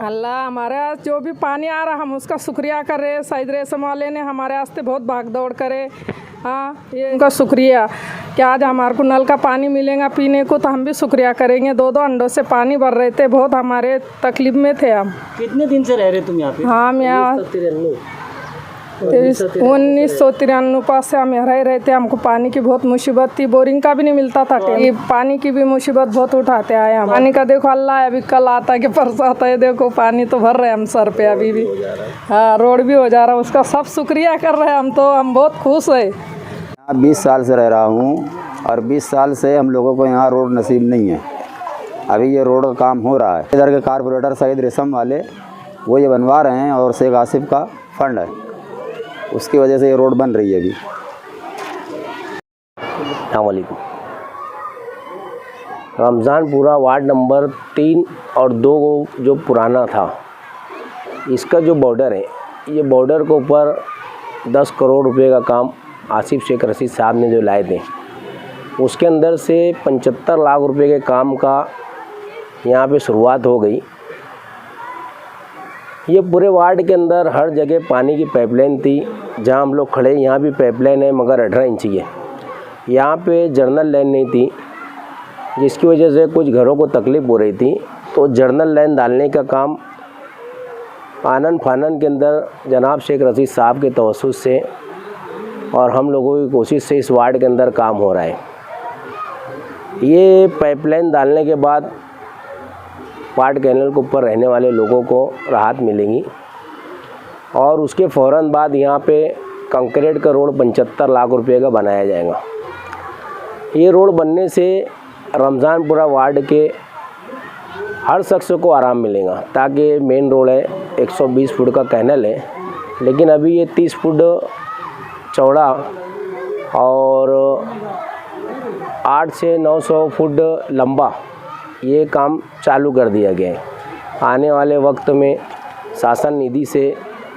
अल्लाह हमारे यहाँ जो भी पानी आ रहा हम उसका शुक्रिया कर रहे हैं। सईद रेशम वाले ने हमारे वास्ते बहुत भाग दौड़ करे। हाँ, ये उनका शुक्रिया कि आज हमारे को नल का पानी मिलेगा पीने को, तो हम भी शुक्रिया करेंगे। 2-2 अंडों से पानी भर रहे थे, बहुत हमारे तकलीफ में थे हम। कितने दिन से रह रहे तुम यहाँ पे? हम यहाँ 1993 से हम यहाँ रह रहे थे। हमको पानी की बहुत मुसीबत थी, बोरिंग का भी नहीं मिलता था। पानी की भी मुसीबत बहुत उठाते आए हम। पानी का देखो अल्लाह अभी कल आता है कि परसों आता है, देखो पानी तो भर रहे हम सर पे अभी भी। हाँ, रोड भी हो जा रहा है, उसका सब शुक्रिया कर रहे हैं हम। तो हम बहुत खुश है। 20 साल से रह रहा हूँ और 20 साल से हम लोगों को यहाँ रोड नसीब नहीं है। अभी ये रोड का काम हो रहा है। इधर के कारपोरेटर सईद रेशम वाले वो ये बनवा रहे हैं और शेख आसिफ का फंड है, उसकी वजह से ये रोड बन रही है अभी। अस्सलामुअलैकुम। रमज़ानपुरा वार्ड नंबर 3 और 2 जो पुराना था, इसका जो बॉर्डर है, ये बॉर्डर के ऊपर 10 करोड़ रुपए का काम आसिफ शेख रशीद साहब ने जो लाए थे, उसके अंदर से 75 लाख रुपए के काम का यहाँ पे शुरुआत हो गई। ये पूरे वार्ड के अंदर हर जगह पानी की पाइपलाइन थी। जहाँ हम लोग खड़े, यहाँ भी पाइपलाइन है मगर 18 इंची है। यहाँ पे जर्नल लाइन नहीं थी, जिसकी वजह से कुछ घरों को तकलीफ़ हो रही थी। तो जर्नल लाइन डालने का काम आनन फानन के अंदर जनाब शेख रशीद साहब के तवज्जुह से और हम लोगों की कोशिश से इस वार्ड के अंदर काम हो रहा है। ये पाइपलाइन डालने के बाद पार्ट कैनल के ऊपर रहने वाले लोगों को राहत मिलेगी और उसके फ़ौरन बाद यहाँ पे कंक्रीट का रोड 75 लाख रुपए का बनाया जाएगा। ये रोड बनने से रमज़ानपुरा वार्ड के हर शख्स को आराम मिलेगा, ताकि मेन रोड है, 120 फुट का कैनल है, लेकिन अभी ये 30 फुट चौड़ा और 8 से 900 फुट लंबा ये काम चालू कर दिया गया है। आने वाले वक्त में शासन निधि से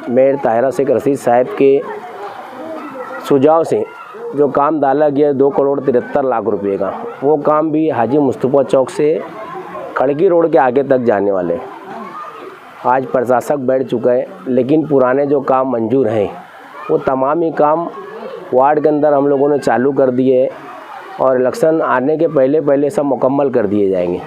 मेयर ताहिरा शेख रशीद साहब के सुझाव से जो काम डाला गया है 2 करोड़ 73 लाख रुपए का, वो काम भी हाजी मुस्तफ़ा चौक से खड़की रोड के आगे तक जाने वाले। आज प्रशासक बैठ चुका है, लेकिन पुराने जो काम मंजूर हैं वो तमाम ही काम वार्ड के अंदर हम लोगों ने चालू कर दिए और इलेक्शन आने के पहले सब मुकम्मल कर दिए जाएंगे।